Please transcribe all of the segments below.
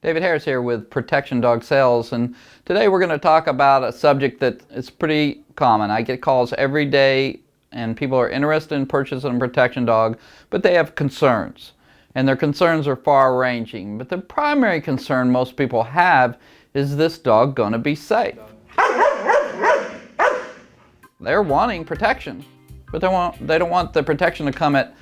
David Harris here with Protection Dog Sales, and today we're going to talk about a subject that is pretty common. I get calls every day and people are interested in purchasing a protection dog, but they have concerns. And their concerns are far-ranging, but the primary concern most people have is this dog going to be safe? They're wanting protection, but they don't want the protection to come at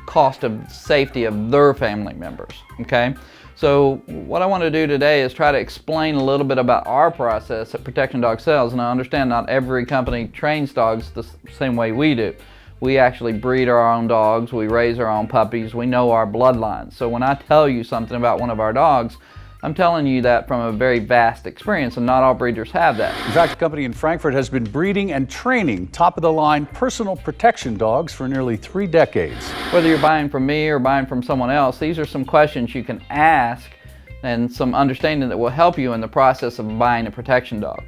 cost of safety of their family members, okay? So what I want to do today is try to explain a little bit about our process at Protection Dog Sales. And I understand not every company trains dogs the same way we do. We actually breed our own dogs, we raise our own puppies, we know our bloodlines. So when I tell you something about one of our dogs, I'm telling you that from a very vast experience, and not all breeders have that. In fact, the company in Frankfurt has been breeding and training top-of-the-line personal protection dogs for nearly 3 decades. Whether you're buying from me or buying from someone else, these are some questions you can ask and some understanding that will help you in the process of buying a protection dog.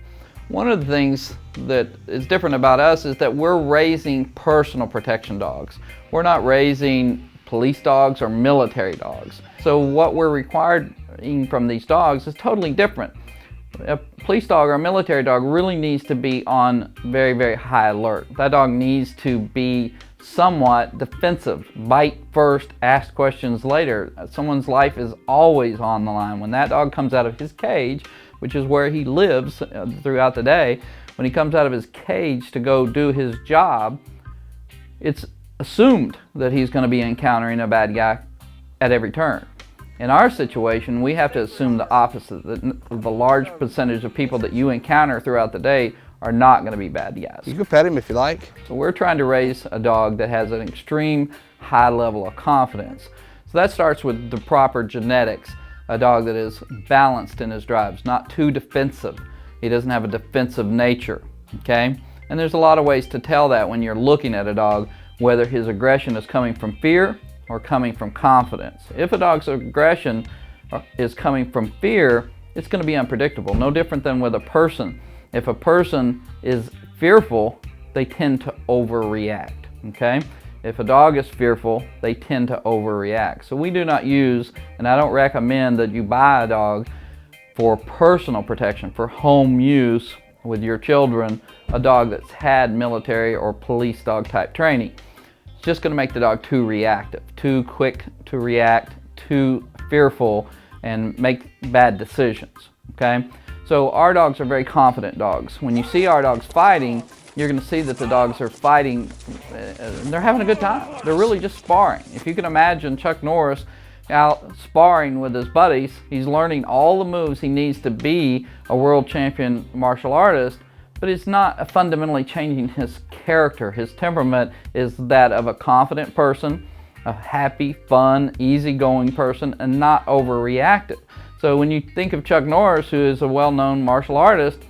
One of the things that is different about us is that we're raising personal protection dogs. We're not raising police dogs or military dogs. So what we're required from these dogs is totally different. A police dog or a military dog really needs to be on very, very high alert. That dog needs to be somewhat defensive. Bite first, ask questions later. Someone's life is always on the line. When that dog comes out of his cage, which is where he lives throughout the day, when he comes out of his cage to go do his job, it's assumed that he's going to be encountering a bad guy at every turn. In our situation, we have to assume the opposite, that the large percentage of people that you encounter throughout the day are not going to be bad guys. You can pet him if you like. So we're trying to raise a dog that has an extreme high level of confidence. So that starts with the proper genetics. A dog that is balanced in his drives, not too defensive. He doesn't have a defensive nature, okay? And there's a lot of ways to tell that when you're looking at a dog, whether his aggression is coming from fear or coming from confidence. If a dog's aggression is coming from fear, it's going to be unpredictable. No different than with a person. If a person is fearful, they tend to overreact, okay? If a dog is fearful, they tend to overreact. So we do not use, and I don't recommend that you buy a dog for personal protection, for home use with your children, a dog that's had military or police dog type training. It's just going to make the dog too reactive, too quick to react, too fearful, and make bad decisions, okay? So our dogs are very confident dogs. When you see our dogs fighting, you're going to see that the dogs are fighting, they're having a good time. They're really just sparring. If you can imagine Chuck Norris out sparring with his buddies, he's learning all the moves he needs to be a world champion martial artist, but it's not fundamentally changing his character. His temperament is that of a confident person, a happy, fun, easygoing person, and not overreactive. So when you think of Chuck Norris, who is a well-known martial artist,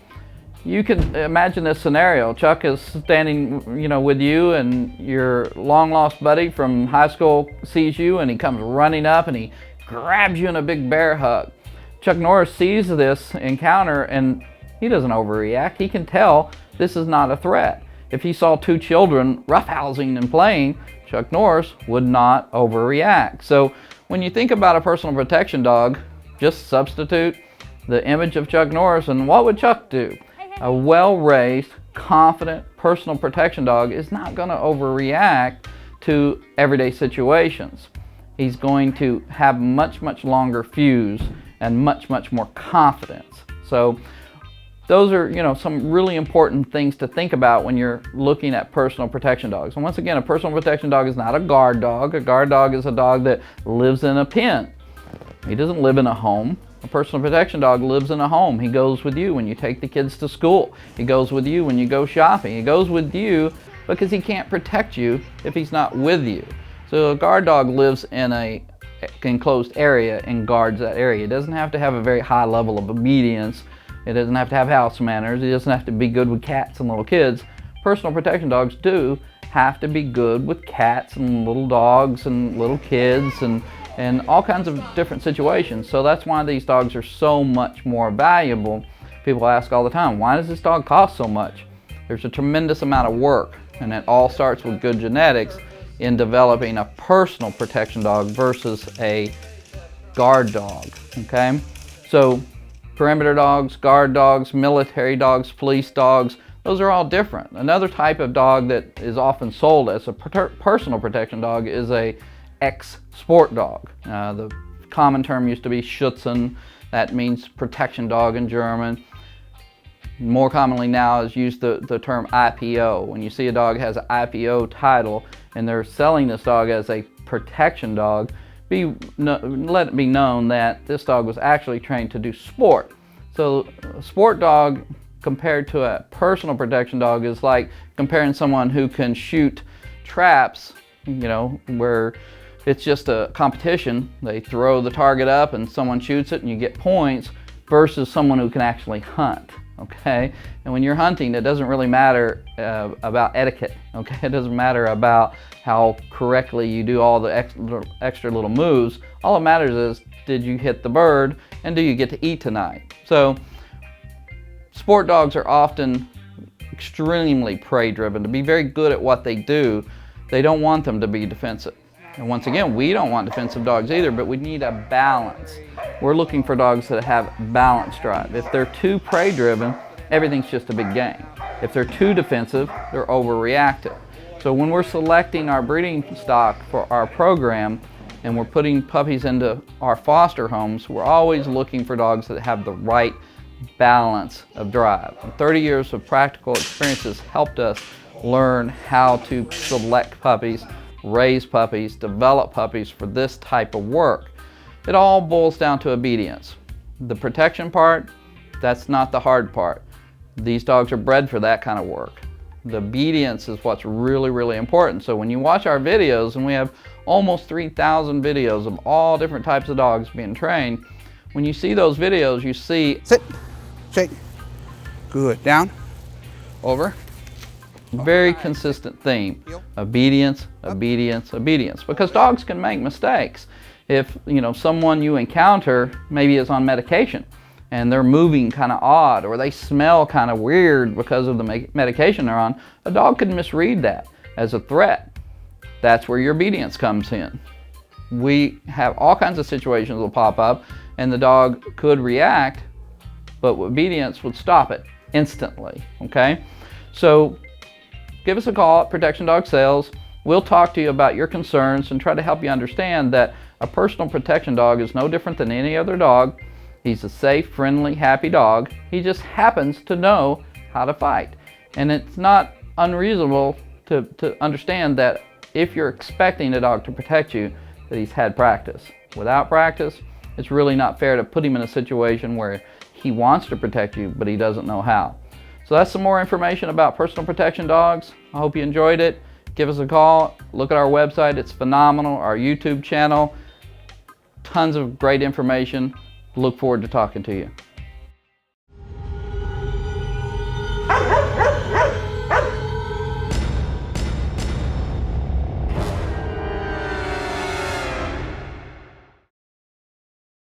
you can imagine this scenario. Chuck is standing, with you, and your long-lost buddy from high school sees you, and he comes running up and he grabs you in a big bear hug. Chuck Norris sees this encounter and he doesn't overreact. He can tell this is not a threat. If he saw 2 children roughhousing and playing, Chuck Norris would not overreact. So when you think about a personal protection dog, just substitute the image of Chuck Norris, and what would Chuck do? A well-raised, confident personal protection dog is not going to overreact to everyday situations. He's going to have much, much longer fuse and much, much more confidence. So those are, some really important things to think about when you're looking at personal protection dogs. And once again, a personal protection dog is not a guard dog. A guard dog is a dog that lives in a pen. He doesn't live in a home. A personal protection dog lives in a home. He goes with you when you take the kids to school. He goes with you when you go shopping. He goes with you because he can't protect you if he's not with you. So a guard dog lives in an enclosed area and guards that area. It doesn't have to have a very high level of obedience. It doesn't have to have house manners. It doesn't have to be good with cats and little kids. Personal protection dogs do have to be good with cats and little dogs and little kids and all kinds of different situations. So that's why these dogs are so much more valuable. People ask all the time, why does this dog cost so much? There's a tremendous amount of work, and it all starts with good genetics in developing a personal protection dog versus a guard dog, okay? So perimeter dogs, guard dogs, military dogs, police dogs, those are all different. Another type of dog that is often sold as a personal protection dog is a ex-sport dog. The common term used to be Schützen. That means protection dog in German. More commonly now is used the term IPO. When you see a dog has an IPO title and they're selling this dog as a protection dog, let it be known that this dog was actually trained to do sport. So a sport dog compared to a personal protection dog is like comparing someone who can shoot traps, you know, where it's just a competition. They throw the target up and someone shoots it and you get points, versus someone who can actually hunt, okay? And when you're hunting, it doesn't really matter about etiquette, okay? It doesn't matter about how correctly you do all the extra little moves. All that matters is, did you hit the bird and do you get to eat tonight? So sport dogs are often extremely prey driven. To be very good at what they do, they don't want them to be defensive. And once again, we don't want defensive dogs either, but we need a balance. We're looking for dogs that have balanced drive. If they're too prey driven, everything's just a big game. If they're too defensive, they're overreactive. So when we're selecting our breeding stock for our program and we're putting puppies into our foster homes, we're always looking for dogs that have the right balance of drive. And 30 years of practical experience has helped us learn how to select puppies, raise puppies, develop puppies for this type of work. It all boils down to obedience. The protection part, that's not the hard part. These dogs are bred for that kind of work. The obedience is what's really, really important. So when you watch our videos, and we have almost 3,000 videos of all different types of dogs being trained, when you see those videos, you see sit, shake, good, down, over. Very consistent theme: obedience, obedience, obedience. Because dogs can make mistakes. If someone you encounter maybe is on medication and they're moving kind of odd, or they smell kind of weird because of the medication they're on, a dog could misread that as a threat. That's where your obedience comes in. We have all kinds of situations that will pop up and the dog could react, but obedience would stop it instantly, okay? So give us a call at Protection Dog Sales. We'll talk to you about your concerns and try to help you understand that a personal protection dog is no different than any other dog. He's a safe, friendly, happy dog. He just happens to know how to fight. And it's not unreasonable to understand that if you're expecting a dog to protect you, that he's had practice. Without practice, it's really not fair to put him in a situation where he wants to protect you, but he doesn't know how. So that's some more information about personal protection dogs. I hope you enjoyed it. Give us a call. Look at our website. It's phenomenal. Our YouTube channel. Tons of great information. Look forward to talking to you.